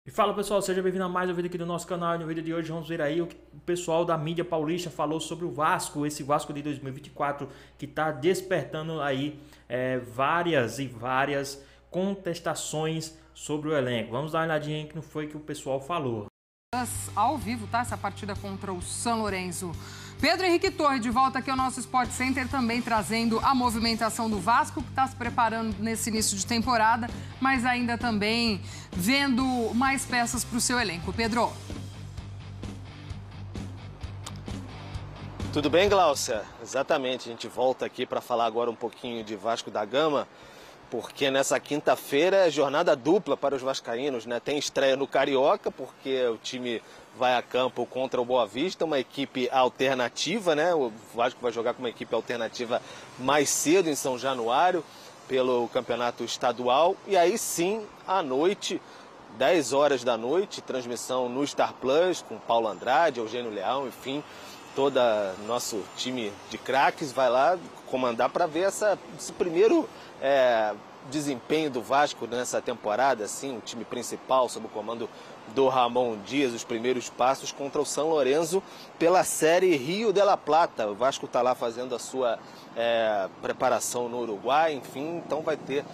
E fala pessoal, seja bem-vindo a mais um vídeo aqui do nosso canal. E no vídeo de hoje vamos ver aí o que o pessoal da mídia paulista falou sobre o Vasco, esse Vasco de 2024 que está despertando aí várias contestações sobre o elenco. Vamos dar uma olhadinha em que não foi que o pessoal falou. Ao vivo, tá? Essa partida contra o São Lourenço. Pedro Henrique Torre de volta aqui ao nosso Sport Center, também trazendo a movimentação do Vasco, que está se preparando nesse início de temporada, mas ainda também vendo mais peças para o seu elenco. Pedro. Tudo bem, Gláucia? Exatamente, a gente volta aqui para falar agora um pouquinho de Vasco da Gama, porque nessa quinta-feira é jornada dupla para os vascaínos, né? Tem estreia no Carioca, porque o time vai a campo contra o Boa Vista, uma equipe alternativa, né? O Vasco vai jogar com uma equipe alternativa mais cedo, em São Januário, pelo campeonato estadual. E aí sim, à noite, 10 horas da noite, transmissão no Star Plus, com Paulo Andrade, Eugênio Leão, enfim, todo nosso time de craques vai lá comandar para ver esse primeiro desempenho do Vasco nessa temporada, assim, o time principal sob o comando do Ramon Dias, os primeiros passos contra o São Lourenço pela Série Rio de la Plata. O Vasco está lá fazendo a sua preparação no Uruguai, enfim, então vai ter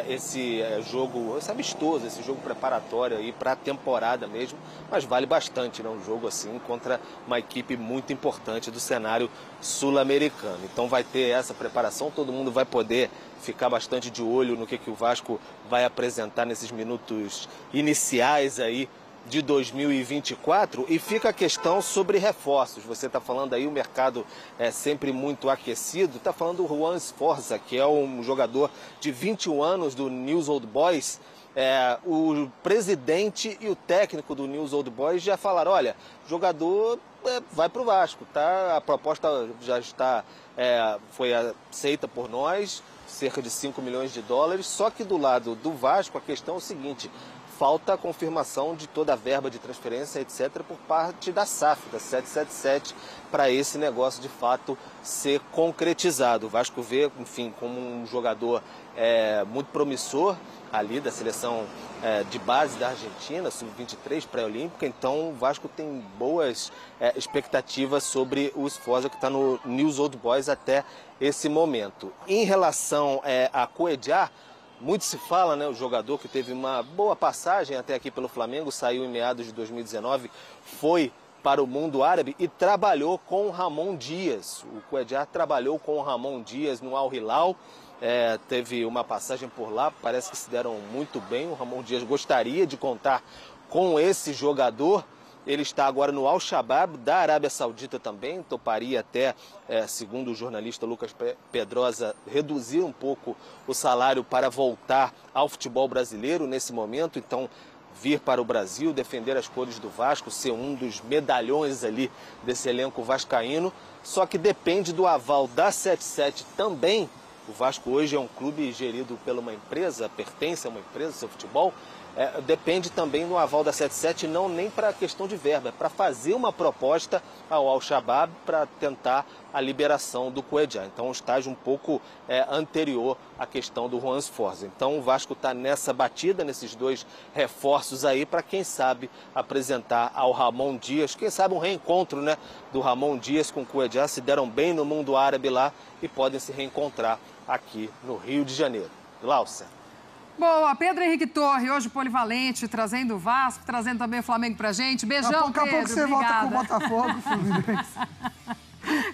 esse jogo, esse amistoso, esse jogo preparatório aí para a temporada mesmo, mas vale bastante, né? Um jogo assim contra uma equipe muito importante do cenário sul-americano. Então vai ter essa preparação, todo mundo vai poder ficar bastante de olho no que o Vasco vai apresentar nesses minutos iniciais aí de 2024. E fica a questão sobre reforços. Você está falando aí, o mercado é sempre muito aquecido. Está falando do Juan Sforza, que é um jogador de 21 anos do News Old Boys. O presidente e o técnico do News Old Boys já falaram, olha, jogador vai para o Vasco, tá? A proposta já está, foi aceita por nós, cerca de 5 milhões de dólares, só que do lado do Vasco a questão é o seguinte: falta a confirmação de toda a verba de transferência, etc., por parte da SAF, da 777, para esse negócio de fato ser concretizado. O Vasco vê, enfim, como um jogador muito promissor ali da seleção de base da Argentina, sub-23, pré-olímpica, então o Vasco tem boas expectativas sobre o Sforza, que está no News Old Boys até esse momento. Em relação a Cuéllar, muito se fala, né, o jogador que teve uma boa passagem até aqui pelo Flamengo, saiu em meados de 2019, foi para o mundo árabe e trabalhou com o Ramon Dias. O Cuéllar trabalhou com o Ramon Dias no Al Hilal, teve uma passagem por lá, parece que se deram muito bem. O Ramon Dias gostaria de contar com esse jogador. Ele está agora no Al-Shabaab, da Arábia Saudita também, toparia até, segundo o jornalista Lucas Pedrosa, reduzir um pouco o salário para voltar ao futebol brasileiro nesse momento. Então, vir para o Brasil, defender as cores do Vasco, ser um dos medalhões ali desse elenco vascaíno. Só que depende do aval da 77 também. O Vasco hoje é um clube gerido por uma empresa, pertence a uma empresa, seu futebol. Depende também do aval da 77, não nem para a questão de verba, é para fazer uma proposta ao Al-Shabaab para tentar a liberação do Cuéllar. Então, um estágio um pouco anterior à questão do Juan Sforza. Então, o Vasco está nessa batida, nesses dois reforços aí, para quem sabe apresentar ao Ramon Dias, quem sabe um reencontro, né, do Ramon Dias com o Cuéllar. Se deram bem no mundo árabe lá e podem se reencontrar aqui no Rio de Janeiro. Gláucia. Boa, Pedro Henrique Torre, hoje polivalente, trazendo o Vasco, trazendo também o Flamengo pra gente. Beijão, Daqui a pouco você obrigada. volta com o Botafogo, Fluminense.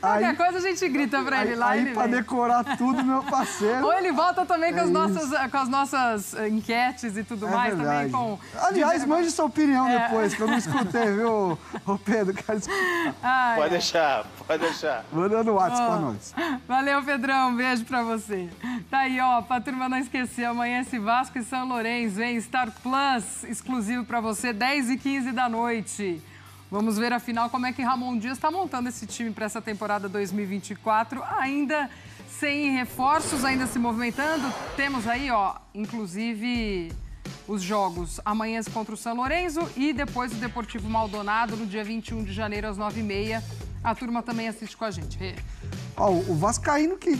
Qualquer coisa a gente grita pra ele lá. Aí pra decorar tudo, meu parceiro. Ou ele volta também com as nossas enquetes e tudo mais. Verdade. Também com... Aliás, mande sua opinião depois, que eu não escutei, viu, ô Pedro? Pode deixar, pode deixar. Manda no WhatsApp pra nós. Valeu, Pedrão. Um beijo pra você. Tá aí, ó, pra turma não esquecer, amanhã esse Vasco e São Lourenço, hein? Star Plus, exclusivo pra você, 10h15 da noite. Vamos ver, afinal, como é que Ramon Dias está montando esse time para essa temporada 2024, ainda sem reforços, ainda se movimentando. Temos aí, ó, inclusive os jogos amanhã contra o São Lourenço e depois o Deportivo Maldonado no dia 21 de janeiro às 9h30. A turma também assiste com a gente. Ó, o vascaíno que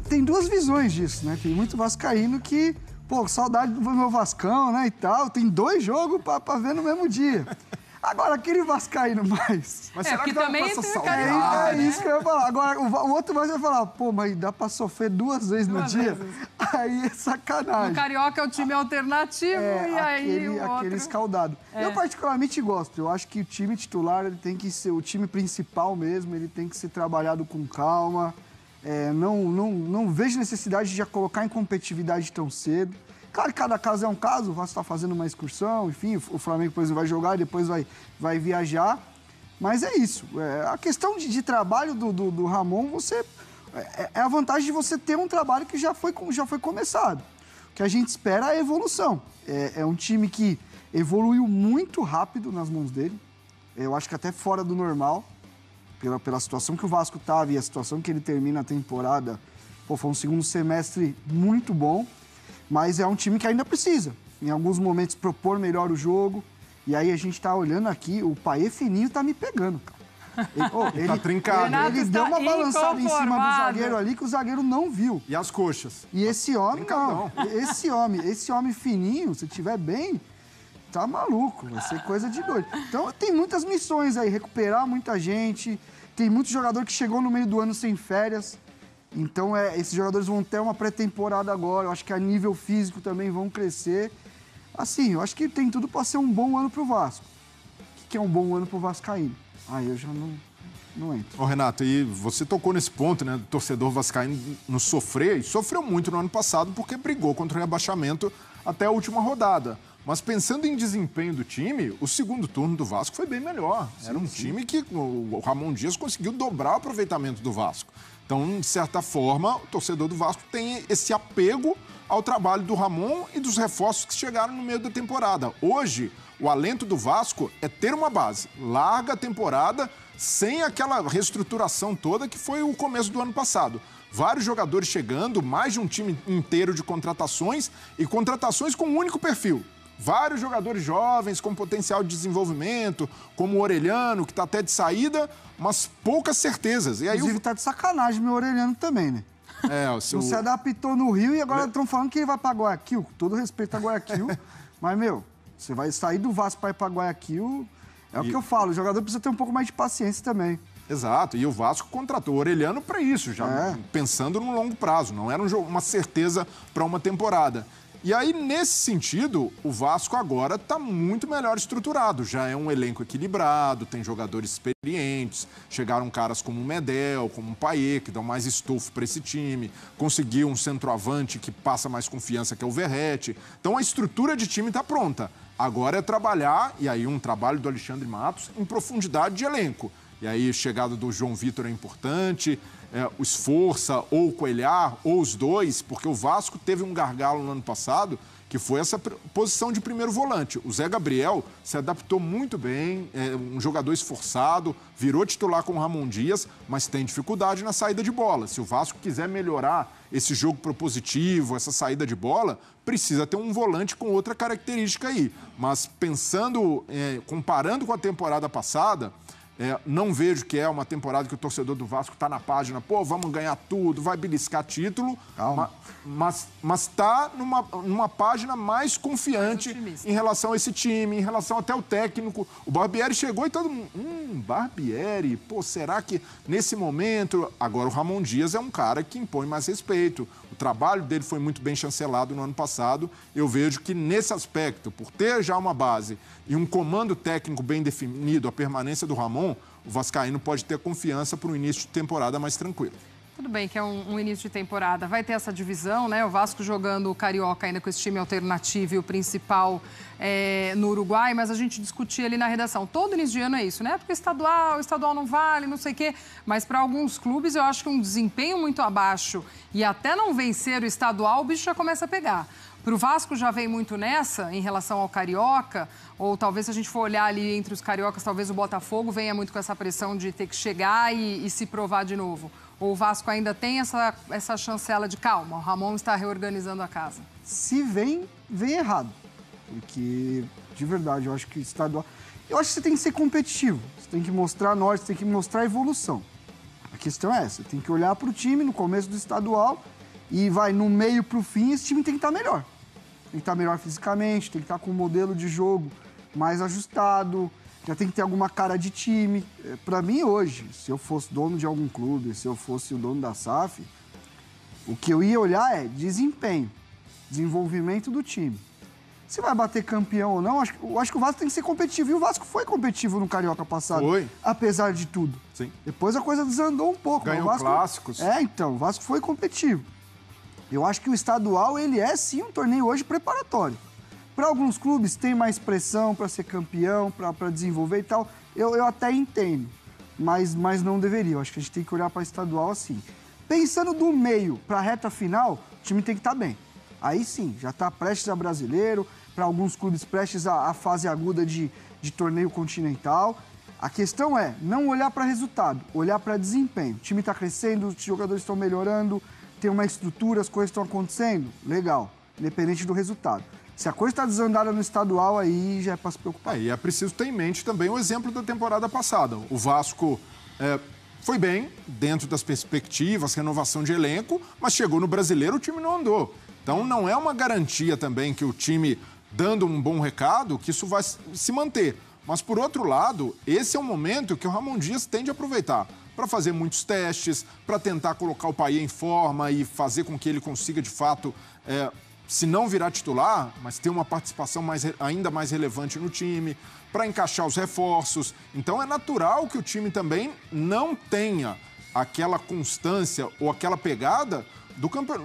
tem duas visões disso, né? Tem muito vascaíno que Pô, saudade do meu Vascão, né, e tal. Tem 2 jogos pra ver no mesmo dia. Agora, aquele vascaíno mais... Mas será que também passa saudade? É isso que eu ia falar. Agora, o outro vai falar, pô, mas dá pra sofrer 2 vezes no dia? Aí é sacanagem. O Carioca é o time alternativo e aí o outro... aquele escaldado. Eu particularmente gosto. Eu acho que o time titular ele tem que ser o time principal mesmo, ele tem que ser trabalhado com calma. Não vejo necessidade de já colocar em competitividade tão cedo. Claro que cada caso é um caso, o Vasco está fazendo uma excursão, enfim, o Flamengo, por exemplo, vai jogar e depois vai viajar. Mas é isso. A questão de trabalho do Ramon, é a vantagem de você ter um trabalho que já foi começado. O que a gente espera é a evolução. É um time que evoluiu muito rápido nas mãos dele. Eu acho que até fora do normal, pela situação que o Vasco estava e a situação que ele termina a temporada. Pô, foi um segundo semestre muito bom. Mas é um time que ainda precisa, em alguns momentos, propor melhor o jogo. E aí a gente tá olhando aqui, o Paê fininho tá me pegando, cara. Ele tá trincado. Ele deu uma balançada em cima do zagueiro ali que o zagueiro não viu. E as coxas? E esse homem, não. Esse homem fininho, se tiver bem, tá maluco. Vai ser coisa de doido. Então tem muitas missões aí, recuperar muita gente. Tem muito jogador que chegou no meio do ano sem férias. Então, esses jogadores vão ter uma pré-temporada agora. Eu acho que a nível físico também vão crescer. Assim, eu acho que tem tudo para ser um bom ano pro Vasco. O que é um bom ano pro Vascaíno? Aí eu já não entro. Ô, Renato, e você tocou nesse ponto, né, do torcedor vascaíno não sofrer, e sofreu muito no ano passado porque brigou contra o rebaixamento até a última rodada. Mas pensando em desempenho do time, o segundo turno do Vasco foi bem melhor. Era um time que o Ramon Dias conseguiu dobrar o aproveitamento do Vasco. Então, de certa forma, o torcedor do Vasco tem esse apego ao trabalho do Ramon e dos reforços que chegaram no meio da temporada. Hoje, o alento do Vasco é ter uma base. Larga a temporada sem aquela reestruturação toda que foi o começo do ano passado. Vários jogadores chegando, mais de um time inteiro de contratações e contratações com um único perfil. Vários jogadores jovens com potencial de desenvolvimento, como o Orelhano, que está até de saída, mas poucas certezas. E aí Inclusive, tá de sacanagem meu Orelhano também, né? O seu... Não se adaptou no Rio e agora estão falando que ele vai para Guayaquil. Com todo respeito a Guayaquil. Mas, você vai sair do Vasco para ir para Guayaquil. O que eu falo, o jogador precisa ter um pouco mais de paciência também. Exato, e o Vasco contratou o Orelhano para isso, já pensando no longo prazo. Não era uma certeza para uma temporada. E aí, nesse sentido, o Vasco agora está muito melhor estruturado. Já é um elenco equilibrado, tem jogadores experientes, chegaram caras como o Medel, como o Paê, que dão mais estofo para esse time, conseguiu um centroavante que passa mais confiança, que é o Verrete. Então, a estrutura de time está pronta. Agora é trabalhar, e aí um trabalho do Alexandre Matos, em profundidade de elenco. E aí, a chegada do João Vitor é importante, o Esforça, ou o Coelhar, ou os dois, porque o Vasco teve um gargalo no ano passado, que foi essa posição de primeiro volante. O Zé Gabriel se adaptou muito bem, é um jogador esforçado, virou titular com o Ramon Dias, mas tem dificuldade na saída de bola. Se o Vasco quiser melhorar esse jogo propositivo, essa saída de bola, precisa ter um volante com outra característica aí. Mas pensando, comparando com a temporada passada, não vejo que é uma temporada que o torcedor do Vasco está na página, pô, vamos ganhar tudo, vai beliscar título, mas está numa página mais confiante em relação a esse time, em relação até o técnico. O Barbieri chegou e todo mundo, Barbieri, pô, será que nesse momento... Agora o Ramon Dias é um cara que impõe mais respeito. O trabalho dele foi muito bem chancelado no ano passado. Eu vejo que nesse aspecto, por ter já uma base e um comando técnico bem definido, a permanência do Ramon, o vascaíno pode ter confiança para um início de temporada mais tranquilo. Tudo bem que é um início de temporada, vai ter essa divisão, né? O Vasco jogando o Carioca ainda com esse time alternativo e o principal no Uruguai, mas a gente discutia ali na redação. Todo início de ano é isso, né? Porque o estadual não vale, não sei o quê. Mas para alguns clubes eu acho que um desempenho muito abaixo e até não vencer o estadual, o bicho já começa a pegar. Para o Vasco já vem muito nessa em relação ao Carioca, ou talvez se a gente for olhar ali entre os cariocas, talvez o Botafogo venha muito com essa pressão de ter que chegar e se provar de novo. Ou o Vasco ainda tem essa chancela de calma, o Ramon está reorganizando a casa? Se vem errado. Porque, de verdade, eu acho que o estadual... Eu acho que você tem que ser competitivo. Você tem que mostrar norte, você tem que mostrar evolução. A questão é essa, tem que olhar para o time no começo do estadual e vai no meio para o fim, esse time tem que estar melhor. que estar melhor fisicamente, tem que estar com um modelo de jogo mais ajustado, já tem que ter alguma cara de time. Para mim, hoje, se eu fosse dono de algum clube, se eu fosse o dono da SAF, o que eu ia olhar é desempenho, desenvolvimento do time. Se vai bater campeão ou não, eu acho que o Vasco tem que ser competitivo. E o Vasco foi competitivo no Carioca passado, Foi. apesar de tudo. Sim. Depois a coisa desandou um pouco. Ganhou o Vasco, clássicos. Então, o Vasco foi competitivo. Eu acho que o estadual, ele é sim um torneio hoje preparatório. Para alguns clubes tem mais pressão para ser campeão, para desenvolver e tal. Eu até entendo, mas não deveria. Eu acho que a gente tem que olhar para estadual assim. Pensando do meio para a reta final, o time tem que estar bem. Aí sim, já está prestes a brasileiro, para alguns clubes prestes à fase aguda de torneio continental. A questão é não olhar para resultado, olhar para desempenho. O time está crescendo, os jogadores estão melhorando, tem uma estrutura, as coisas estão acontecendo. Legal, independente do resultado. Se a coisa está desandada no estadual, aí já é para se preocupar. E é preciso ter em mente também o exemplo da temporada passada. O Vasco foi bem, dentro das perspectivas, renovação de elenco, mas chegou no Brasileiro, o time não andou. Então não é uma garantia também que o time, dando um bom recado, que isso vai se manter. Mas, por outro lado, esse é um momento que o Ramon Dias tem de aproveitar para fazer muitos testes, para tentar colocar o Payet em forma e fazer com que ele consiga, de fato, se não virar titular, mas ter uma participação ainda mais relevante no time, para encaixar os reforços. Então, é natural que o time também não tenha aquela constância ou aquela pegada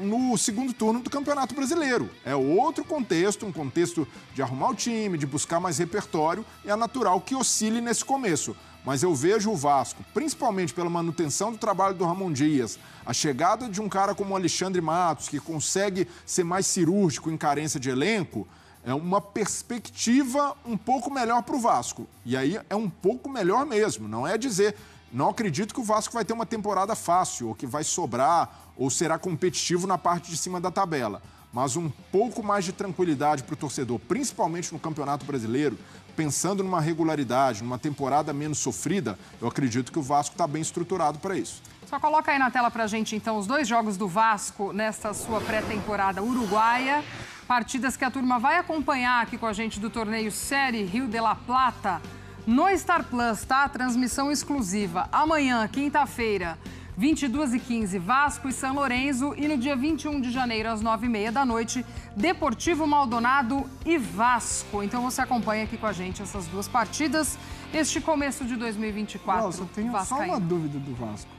no segundo turno do Campeonato Brasileiro. É outro contexto, um contexto de arrumar o time, de buscar mais repertório, e é natural que oscile nesse começo. Mas eu vejo o Vasco, principalmente pela manutenção do trabalho do Ramon Dias, a chegada de um cara como o Alexandre Matos, que consegue ser mais cirúrgico em carência de elenco, é uma perspectiva um pouco melhor para o Vasco. E aí é um pouco melhor mesmo, não é dizer... Não acredito que o Vasco vai ter uma temporada fácil, ou que vai sobrar, ou será competitivo na parte de cima da tabela. Mas um pouco mais de tranquilidade para o torcedor, principalmente no Campeonato Brasileiro, pensando numa regularidade, numa temporada menos sofrida, eu acredito que o Vasco está bem estruturado para isso. Só coloca aí na tela para a gente, então, os 2 jogos do Vasco nesta sua pré-temporada uruguaia. Partidas que a turma vai acompanhar aqui com a gente do torneio Série Rio de la Plata. No Star Plus, tá? Transmissão exclusiva. Amanhã, quinta-feira, 22h15, Vasco e São Lourenço. E no dia 21 de janeiro, às 9h30 da noite, Deportivo Maldonado e Vasco. Então você acompanha aqui com a gente essas 2 partidas. Este começo de 2024. Nossa, eu tenho só uma dúvida do Vasco.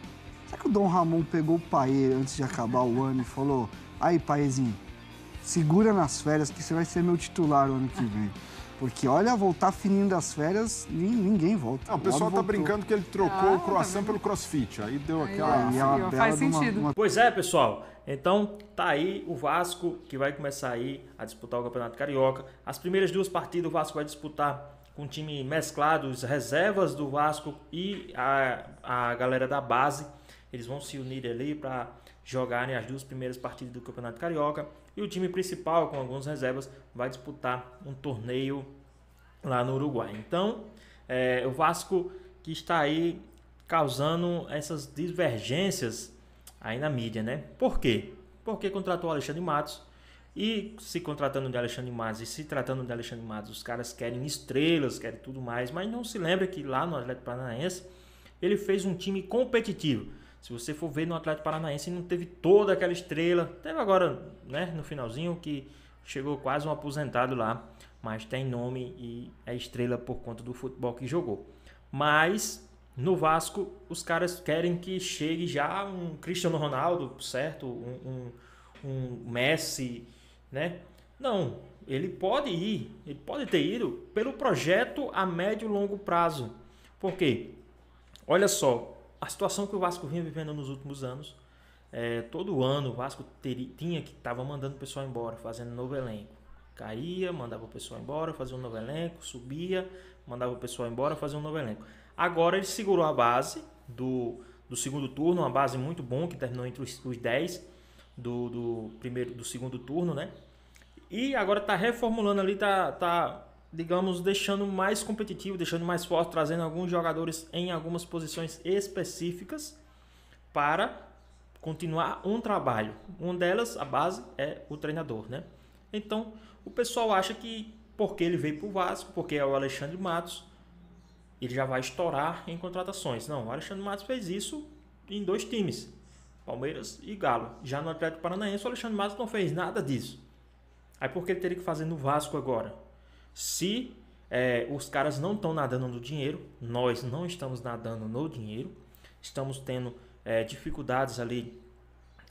Será que o Dom Ramon pegou o Payet antes de acabar o ano e falou: aí, Paezinho, segura nas férias que você vai ser meu titular o ano que vem? Porque, olha, voltar fininho das férias, ninguém volta. Não, o pessoal tá brincando que ele trocou o croissant pelo crossfit. Aí deu aquela... Faz sentido. Pois é, pessoal. Então, tá aí o Vasco, que vai começar aí a disputar o Campeonato Carioca. As primeiras 2 partidas o Vasco vai disputar com um time mesclado, as reservas do Vasco e a galera da base. Eles vão se unir ali para jogarem as 2 primeiras partidas do Campeonato Carioca. E o time principal, com algumas reservas, vai disputar um torneio lá no Uruguai. Então, o Vasco que está aí causando essas divergências aí na mídia, né? Por quê? Porque contratou o Alexandre Matos. E se contratando de Alexandre Matos e se tratando de Alexandre Matos, os caras querem estrelas, querem tudo mais. Mas não se lembra que lá no Atlético Paranaense ele fez um time competitivo. Se você for ver no Atlético Paranaense, não teve toda aquela estrela. Teve agora, né, no finalzinho, que chegou quase um aposentado lá. Mas tem nome e é estrela por conta do futebol que jogou. Mas no Vasco, os caras querem que chegue já um Cristiano Ronaldo, certo? Um Messi, né? Não, ele pode ter ido pelo projeto a médio e longo prazo. Por quê? Olha só. A situação que o Vasco vinha vivendo nos últimos anos, todo ano o Vasco estava mandando o pessoal embora, fazendo novo elenco. Caía, mandava o pessoal embora, fazia um novo elenco, subia, mandava o pessoal embora, fazia um novo elenco. Agora ele segurou a base do segundo turno, uma base muito boa, que terminou entre os 10 do segundo turno, né? E agora está reformulando ali, digamos, deixando mais competitivo, deixando mais forte, trazendo alguns jogadores em algumas posições específicas para continuar um trabalho. Uma delas, a base, é o treinador, né? Então, o pessoal acha que porque ele veio para o Vasco, porque é o Alexandre Matos, ele já vai estourar em contratações. Não, o Alexandre Matos fez isso em 2 times, Palmeiras e Galo. Já no Atlético Paranaense, o Alexandre Matos não fez nada disso. Aí por que ele teria que fazer no Vasco agora? Se os caras não estão nadando no dinheiro, nós não estamos nadando no dinheiro, estamos tendo dificuldades ali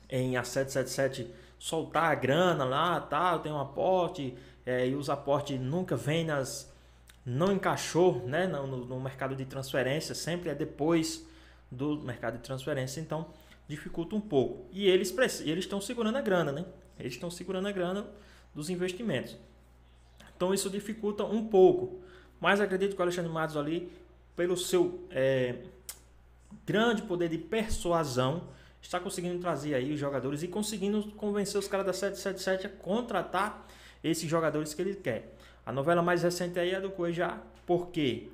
em a 777 soltar a grana lá, tal, tem um aporte, e os aportes nunca vêm não encaixou, né, no mercado de transferência, sempre é depois do mercado de transferência, então dificulta um pouco. E eles estão segurando a grana, né? Eles estão segurando a grana dos investimentos. Então isso dificulta um pouco. Mas acredito que o Alexandre Matos ali, pelo seu grande poder de persuasão, está conseguindo trazer aí os jogadores e conseguindo convencer os caras da 777 a contratar esses jogadores que ele quer. A novela mais recente aí é do Cuejá, porque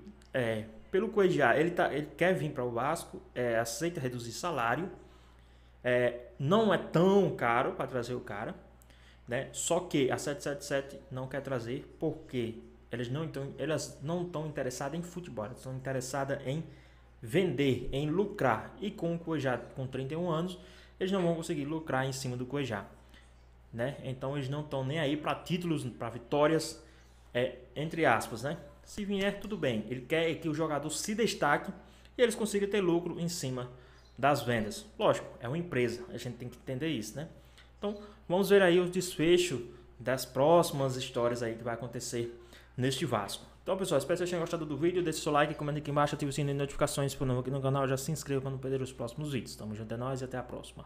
pelo Cuejá ele quer vir para o Vasco, aceita reduzir salário, não é tão caro para trazer o cara, né? Só que a 777 não quer trazer porque elas não estão interessadas em futebol, elas estão interessadas em vender, em lucrar. E com o Cuejá com 31 anos, eles não vão conseguir lucrar em cima do Cuejá, né? Então eles não estão nem aí para títulos, para vitórias, entre aspas, né? Se vier, tudo bem. Ele quer que o jogador se destaque e eles consigam ter lucro em cima das vendas. Lógico, é uma empresa, a gente tem que entender isso, né? Então, vamos ver aí o desfecho das próximas histórias aí que vai acontecer neste Vasco. Então, pessoal, espero que vocês tenham gostado do vídeo. Deixe seu like, comenta aqui embaixo, ative o sininho de notificações se for novo aqui no canal. Já se inscreva para não perder os próximos vídeos. Tamo junto, é nóis e até a próxima.